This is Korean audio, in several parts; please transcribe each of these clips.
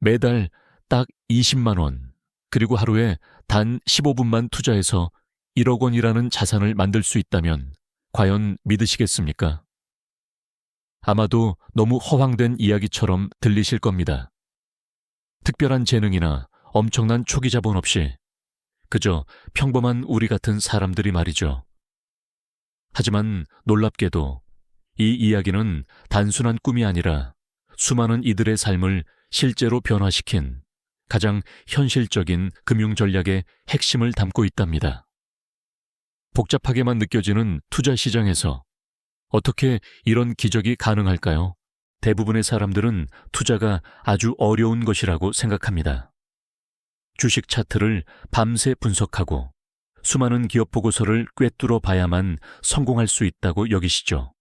매달 딱 20만 원, 그리고 하루에 단 15분만 투자해서 1억 원이라는 자산을 만들 수 있다면 과연 믿으시겠습니까? 아마도 너무 허황된 이야기처럼 들리실 겁니다. 특별한 재능이나 엄청난 초기 자본 없이 그저 평범한 우리 같은 사람들이 말이죠. 하지만 놀랍게도 이 이야기는 단순한 꿈이 아니라 수많은 이들의 삶을 실제로 변화시킨 가장 현실적인 금융 전략의 핵심을 담고 있답니다. 복잡하게만 느껴지는 투자 시장에서 어떻게 이런 기적이 가능할까요? 대부분의 사람들은 투자가 아주 어려운 것이라고 생각합니다. 주식 차트를 밤새 분석하고 수많은 기업 보고서를 꿰뚫어 봐야만 성공할 수 있다고 여기시죠.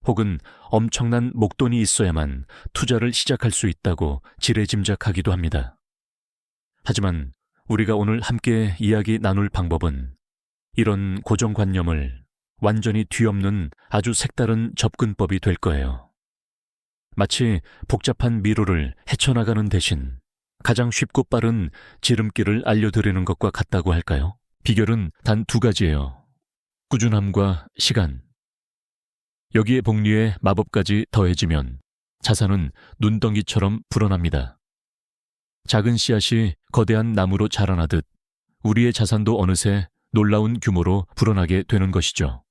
혹은 엄청난 목돈이 있어야만 투자를 시작할 수 있다고 지레짐작하기도 합니다. 하지만 우리가 오늘 함께 이야기 나눌 방법은 이런 고정관념을 완전히 뒤엎는 아주 색다른 접근법이 될 거예요. 마치 복잡한 미로를 헤쳐나가는 대신 가장 쉽고 빠른 지름길을 알려드리는 것과 같다고 할까요? 비결은 단 2가지예요. 꾸준함과 시간. 여기에 복리의 마법까지 더해지면 자산은 눈덩이처럼 불어납니다. 작은 씨앗이 거대한 나무로 자라나듯 우리의 자산도 어느새 놀라운 규모로 불어나게 되는 것이죠.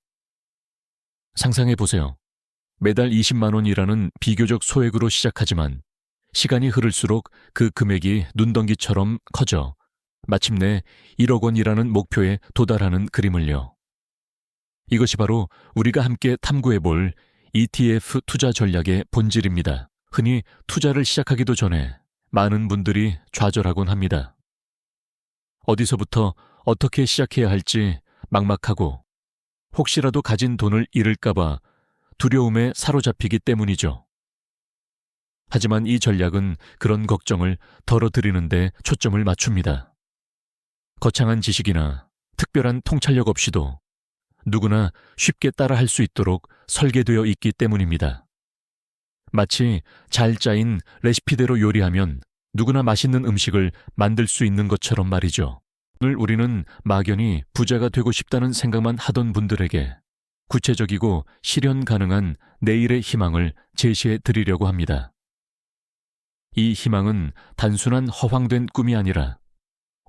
상상해 보세요. 매달 20만 원이라는 비교적 소액으로 시작하지만 시간이 흐를수록 그 금액이 눈덩이처럼 커져 마침내 1억 원이라는 목표에 도달하는 그림을요. 이것이 바로 우리가 함께 탐구해 볼 ETF 투자 전략의 본질입니다. 흔히 투자를 시작하기도 전에 많은 분들이 좌절하곤 합니다. 어디서부터 어떻게 시작해야 할지 막막하고 혹시라도 가진 돈을 잃을까봐 두려움에 사로잡히기 때문이죠. 하지만 이 전략은 그런 걱정을 덜어드리는 데 초점을 맞춥니다. 거창한 지식이나 특별한 통찰력 없이도 누구나 쉽게 따라할 수 있도록 설계되어 있기 때문입니다. 마치 잘 짜인 레시피대로 요리하면 누구나 맛있는 음식을 만들 수 있는 것처럼 말이죠. 오늘 우리는 막연히 부자가 되고 싶다는 생각만 하던 분들에게 구체적이고 실현 가능한 내일의 희망을 제시해 드리려고 합니다. 이 희망은 단순한 허황된 꿈이 아니라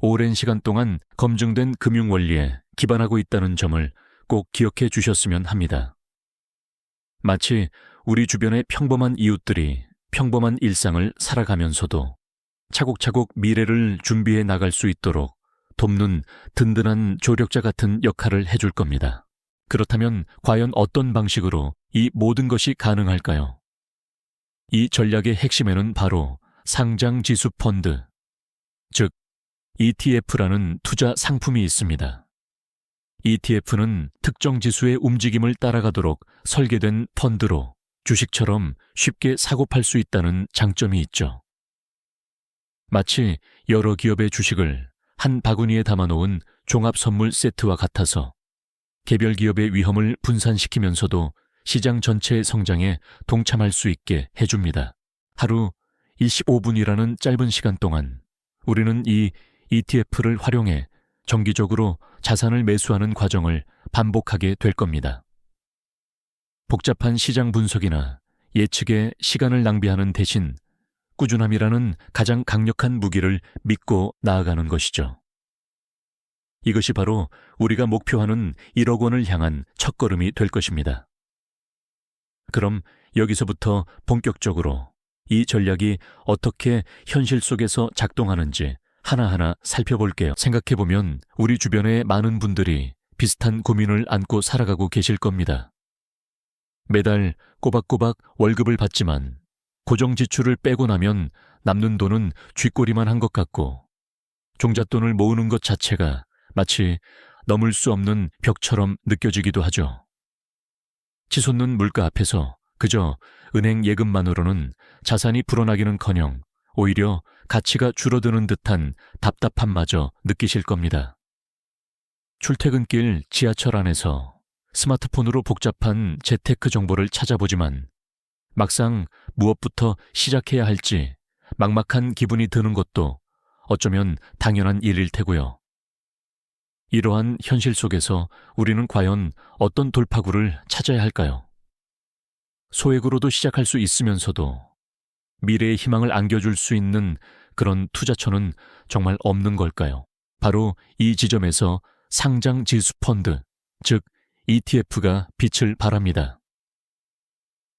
오랜 시간 동안 검증된 금융 원리에 기반하고 있다는 점을 꼭 기억해 주셨으면 합니다. 마치 우리 주변의 평범한 이웃들이 평범한 일상을 살아가면서도 차곡차곡 미래를 준비해 나갈 수 있도록 돕는 든든한 조력자 같은 역할을 해줄 겁니다. 그렇다면 과연 어떤 방식으로 이 모든 것이 가능할까요? 이 전략의 핵심에는 바로 상장지수 펀드, 즉 ETF라는 투자 상품이 있습니다. ETF는 특정 지수의 움직임을 따라가도록 설계된 펀드로 주식처럼 쉽게 사고팔 수 있다는 장점이 있죠. 마치 여러 기업의 주식을 한 바구니에 담아놓은 종합선물 세트와 같아서 개별 기업의 위험을 분산시키면서도 시장 전체의 성장에 동참할 수 있게 해줍니다. 하루 25분이라는 짧은 시간 동안 우리는 이 ETF를 활용해 정기적으로 자산을 매수하는 과정을 반복하게 될 겁니다. 복잡한 시장 분석이나 예측에 시간을 낭비하는 대신 꾸준함이라는 가장 강력한 무기를 믿고 나아가는 것이죠. 이것이 바로 우리가 목표하는 1억 원을 향한 첫걸음이 될 것입니다. 그럼 여기서부터 본격적으로 이 전략이 어떻게 현실 속에서 작동하는지 하나하나 살펴볼게요. 생각해보면 우리 주변의 많은 분들이 비슷한 고민을 안고 살아가고 계실 겁니다. 매달 꼬박꼬박 월급을 받지만 고정 지출을 빼고 나면 남는 돈은 쥐꼬리만 한 것 같고 종잣돈을 모으는 것 자체가 마치 넘을 수 없는 벽처럼 느껴지기도 하죠. 치솟는 물가 앞에서 그저 은행 예금만으로는 자산이 불어나기는커녕 오히려 가치가 줄어드는 듯한 답답함마저 느끼실 겁니다. 출퇴근길 지하철 안에서 스마트폰으로 복잡한 재테크 정보를 찾아보지만 막상 무엇부터 시작해야 할지 막막한 기분이 드는 것도 어쩌면 당연한 일일 테고요. 이러한 현실 속에서 우리는 과연 어떤 돌파구를 찾아야 할까요? 소액으로도 시작할 수 있으면서도 미래의 희망을 안겨줄 수 있는 그런 투자처는 정말 없는 걸까요? 바로 이 지점에서 상장 지수 펀드, 즉 ETF가 빛을 발합니다.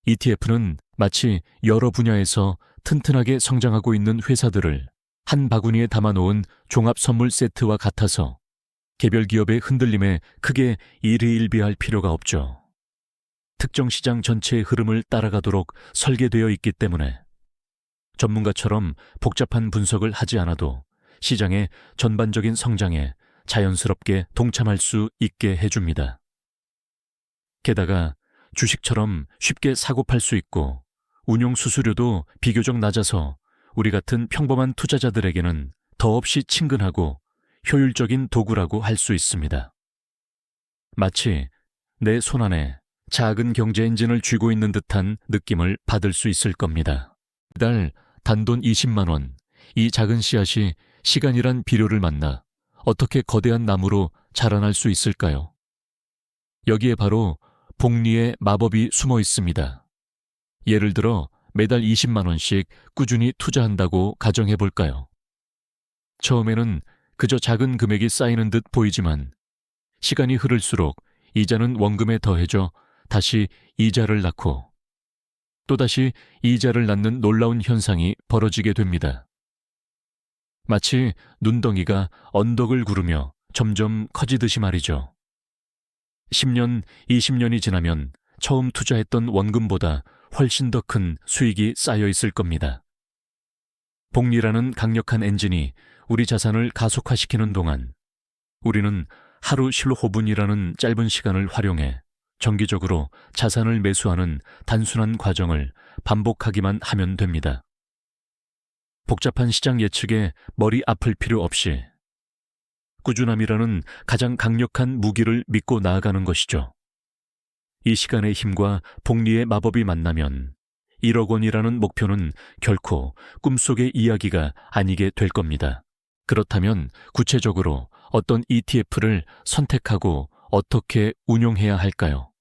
ETF는 마치 여러 분야에서 튼튼하게 성장하고 있는 회사들을 한 바구니에 담아놓은 종합 선물 세트와 같아서 개별 기업의 흔들림에 크게 일희일비할 필요가 없죠. 특정 시장 전체의 흐름을 따라가도록 설계되어 있기 때문에 전문가처럼 복잡한 분석을 하지 않아도 시장의 전반적인 성장에 자연스럽게 동참할 수 있게 해줍니다. 게다가 주식처럼 쉽게 사고팔 수 있고 운용 수수료도 비교적 낮아서 우리 같은 평범한 투자자들에게는 더없이 친근하고 효율적인 도구라고 할 수 있습니다. 마치 내 손안에 작은 경제 엔진을 쥐고 있는 듯한 느낌을 받을 수 있을 겁니다. 매달 단돈 20만 원, 이 작은 씨앗이 시간이란 비료를 만나 어떻게 거대한 나무로 자라날 수 있을까요? 여기에 바로 복리의 마법이 숨어 있습니다. 예를 들어 매달 20만 원씩 꾸준히 투자한다고 가정해 볼까요? 처음에는 그저 작은 금액이 쌓이는 듯 보이지만 시간이 흐를수록 이자는 원금에 더해져 다시 이자를 낳고 또다시 이자를 낳는 놀라운 현상이 벌어지게 됩니다. 마치 눈덩이가 언덕을 구르며 점점 커지듯이 말이죠. 10년, 20년이 지나면 처음 투자했던 원금보다 훨씬 더 큰 수익이 쌓여 있을 겁니다. 복리라는 강력한 엔진이 우리 자산을 가속화시키는 동안 우리는 하루 실호분이라는 짧은 시간을 활용해 정기적으로 자산을 매수하는 단순한 과정을 반복하기만 하면 됩니다. 복잡한 시장 예측에 머리 아플 필요 없이 꾸준함이라는 가장 강력한 무기를 믿고 나아가는 것이죠. 이 시간의 힘과 복리의 마법이 만나면 1억 원이라는 목표는 결코 꿈속의 이야기가 아니게 될 겁니다. 그렇다면 구체적으로 어떤 ETF를 선택하고 어떻게 운용해야 할까요?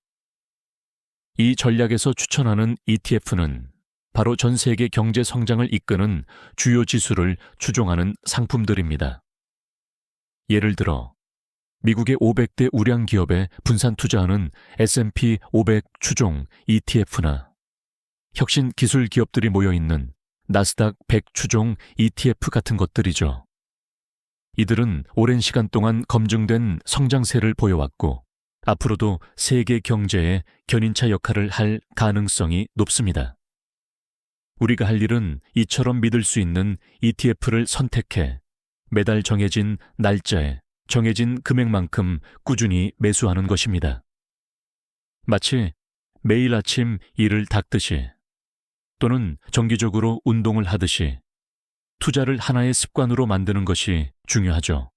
이 전략에서 추천하는 ETF는 바로 전 세계 경제 성장을 이끄는 주요 지수를 추종하는 상품들입니다. 예를 들어 미국의 500대 우량 기업에 분산 투자하는 S&P 500 추종 ETF나 혁신 기술 기업들이 모여있는 나스닥 100 추종 ETF 같은 것들이죠. 이들은 오랜 시간 동안 검증된 성장세를 보여왔고 앞으로도 세계 경제의 견인차 역할을 할 가능성이 높습니다. 우리가 할 일은 이처럼 믿을 수 있는 ETF를 선택해 매달 정해진 날짜에 정해진 금액만큼 꾸준히 매수하는 것입니다. 마치 매일 아침 이를 닦듯이 또는 정기적으로 운동을 하듯이 투자를 하나의 습관으로 만드는 것이 중요하죠.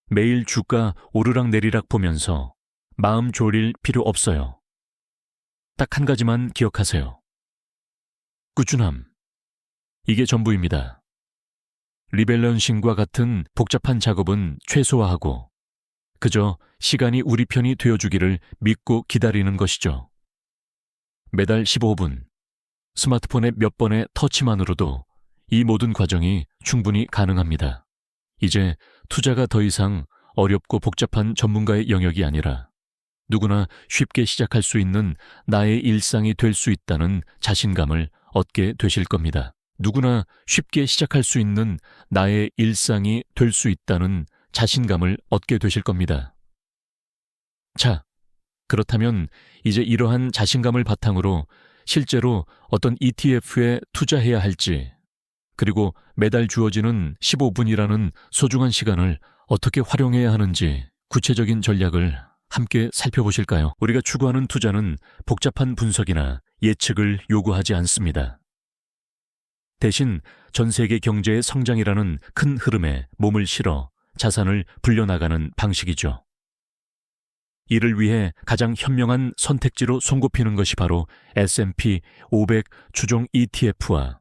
매일 주가 오르락내리락 보면서 마음 졸일 필요 없어요. 딱 한 가지만 기억하세요. 꾸준함. 이게 전부입니다. 리밸런싱과 같은 복잡한 작업은 최소화하고 그저 시간이 우리 편이 되어주기를 믿고 기다리는 것이죠. 매달 15분, 스마트폰의 몇 번의 터치만으로도 이 모든 과정이 충분히 가능합니다. 이제 투자가 더 이상 어렵고 복잡한 전문가의 영역이 아니라 누구나 쉽게 시작할 수 있는 나의 일상이 될 수 있다는 자신감을 얻게 되실 겁니다. 누구나 쉽게 시작할 수 있는 나의 일상이 될 수 있다는 자신감을 얻게 되실 겁니다. 자, 그렇다면 이제 이러한 자신감을 바탕으로 실제로 어떤 ETF에 투자해야 할지, 그리고 매달 주어지는 15분이라는 소중한 시간을 어떻게 활용해야 하는지 구체적인 전략을 함께 살펴보실까요? 우리가 추구하는 투자는 복잡한 분석이나 예측을 요구하지 않습니다. 대신 전 세계 경제의 성장이라는 큰 흐름에 몸을 실어 자산을 불려나가는 방식이죠. 이를 위해 가장 현명한 선택지로 손꼽히는 것이 바로 S&P 500 추종 ETF와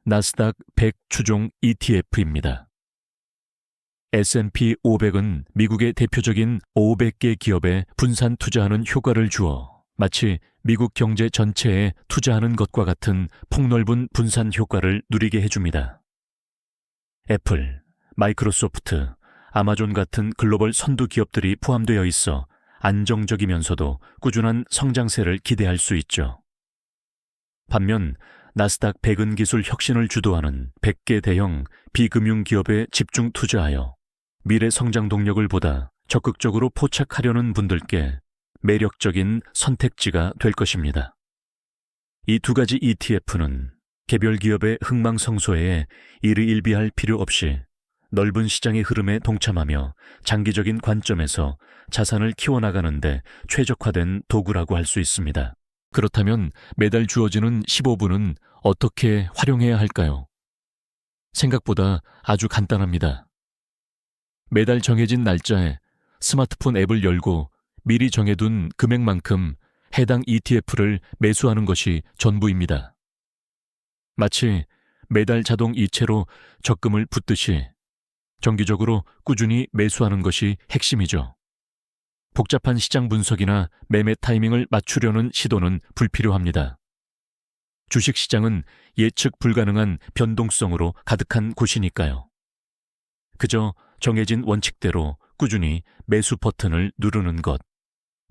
나스닥 100 추종 ETF입니다. S&P 500은 미국의 대표적인 500개 기업에 분산 투자하는 효과를 주어 마치 미국 경제 전체에 투자하는 것과 같은 폭넓은 분산 효과를 누리게 해줍니다. 애플, 마이크로소프트, 아마존 같은 글로벌 선두 기업들이 포함되어 있어 안정적이면서도 꾸준한 성장세를 기대할 수 있죠. 반면 나스닥 100은 기술 혁신을 주도하는 100개 대형 비금융 기업에 집중 투자하여 미래 성장 동력을 보다 적극적으로 포착하려는 분들께 매력적인 선택지가 될 것입니다. 이 두 가지 ETF는 개별 기업의 흥망성쇠에 일희일비할 필요 없이 넓은 시장의 흐름에 동참하며 장기적인 관점에서 자산을 키워나가는 데 최적화된 도구라고 할 수 있습니다. 그렇다면 매달 주어지는 15분은 어떻게 활용해야 할까요? 생각보다 아주 간단합니다. 매달 정해진 날짜에 스마트폰 앱을 열고 미리 정해둔 금액만큼 해당 ETF를 매수하는 것이 전부입니다. 마치 매달 자동 이체로 적금을 붓듯이 정기적으로 꾸준히 매수하는 것이 핵심이죠. 복잡한 시장 분석이나 매매 타이밍을 맞추려는 시도는 불필요합니다. 주식시장은 예측 불가능한 변동성으로 가득한 곳이니까요. 그저 정해진 원칙대로 꾸준히 매수 버튼을 누르는 것.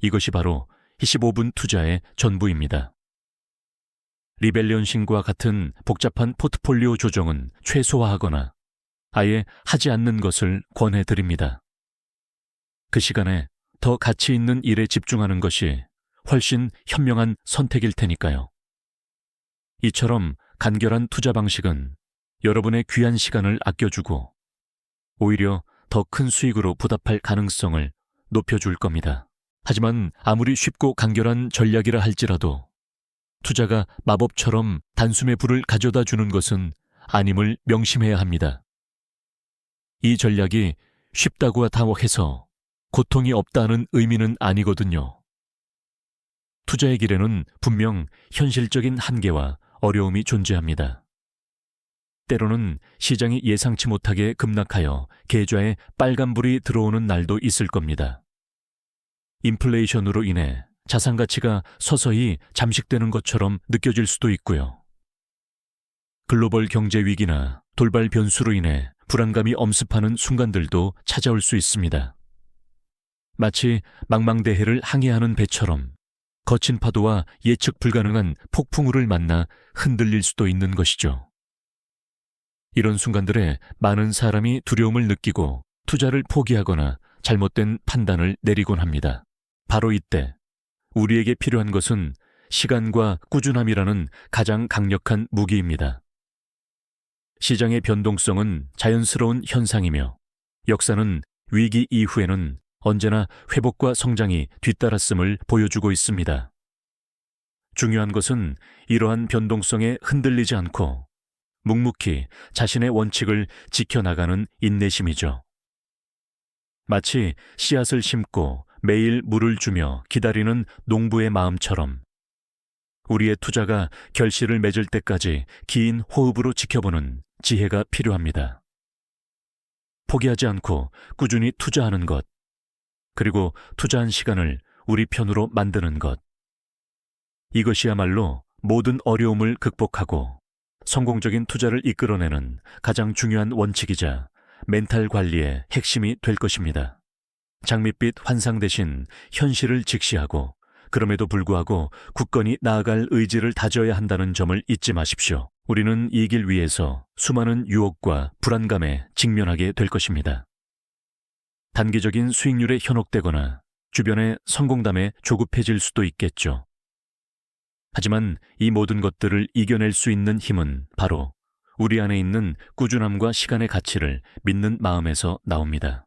이것이 바로 15분 투자의 전부입니다. 리밸런싱과 같은 복잡한 포트폴리오 조정은 최소화하거나 아예 하지 않는 것을 권해드립니다. 그 시간에 더 가치 있는 일에 집중하는 것이 훨씬 현명한 선택일 테니까요. 이처럼 간결한 투자 방식은 여러분의 귀한 시간을 아껴주고 오히려 더 큰 수익으로 보답할 가능성을 높여줄 겁니다. 하지만 아무리 쉽고 간결한 전략이라 할지라도 투자가 마법처럼 단숨에 불을 가져다 주는 것은 아님을 명심해야 합니다. 이 전략이 쉽다고 해서 고통이 없다는 의미는 아니거든요. 투자의 길에는 분명 현실적인 한계와 어려움이 존재합니다. 때로는 시장이 예상치 못하게 급락하여 계좌에 빨간불이 들어오는 날도 있을 겁니다. 인플레이션으로 인해 자산 가치가 서서히 잠식되는 것처럼 느껴질 수도 있고요. 글로벌 경제 위기나 돌발 변수로 인해 불안감이 엄습하는 순간들도 찾아올 수 있습니다. 마치 망망대해를 항해하는 배처럼 거친 파도와 예측 불가능한 폭풍우를 만나 흔들릴 수도 있는 것이죠. 이런 순간들에 많은 사람이 두려움을 느끼고 투자를 포기하거나 잘못된 판단을 내리곤 합니다. 바로 이때 우리에게 필요한 것은 시간과 꾸준함이라는 가장 강력한 무기입니다. 시장의 변동성은 자연스러운 현상이며 역사는 위기 이후에는 언제나 회복과 성장이 뒤따랐음을 보여주고 있습니다. 중요한 것은 이러한 변동성에 흔들리지 않고 묵묵히 자신의 원칙을 지켜나가는 인내심이죠. 마치 씨앗을 심고 매일 물을 주며 기다리는 농부의 마음처럼 우리의 투자가 결실을 맺을 때까지 긴 호흡으로 지켜보는 지혜가 필요합니다. 포기하지 않고 꾸준히 투자하는 것, 그리고 투자한 시간을 우리 편으로 만드는 것. 이것이야말로 모든 어려움을 극복하고 성공적인 투자를 이끌어내는 가장 중요한 원칙이자 멘탈 관리의 핵심이 될 것입니다. 장밋빛 환상 대신 현실을 직시하고 그럼에도 불구하고 굳건히 나아갈 의지를 다져야 한다는 점을 잊지 마십시오. 우리는 이 길 위에서 수많은 유혹과 불안감에 직면하게 될 것입니다. 단기적인 수익률에 현혹되거나 주변의 성공담에 조급해질 수도 있겠죠. 하지만 이 모든 것들을 이겨낼 수 있는 힘은 바로 우리 안에 있는 꾸준함과 시간의 가치를 믿는 마음에서 나옵니다.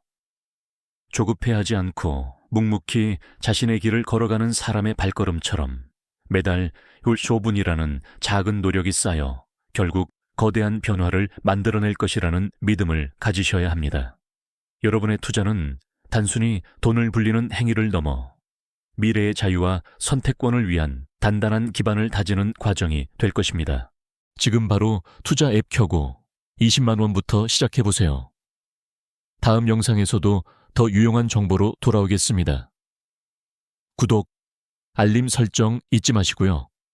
조급해하지 않고 묵묵히 자신의 길을 걸어가는 사람의 발걸음처럼 매달 15분이라는 작은 노력이 쌓여 결국 거대한 변화를 만들어낼 것이라는 믿음을 가지셔야 합니다. 여러분의 투자는 단순히 돈을 불리는 행위를 넘어 미래의 자유와 선택권을 위한 단단한 기반을 다지는 과정이 될 것입니다. 지금 바로 투자 앱 켜고 20만 원부터 시작해보세요. 다음 영상에서도 더 유용한 정보로 돌아오겠습니다. 구독, 알림 설정 잊지 마시고요.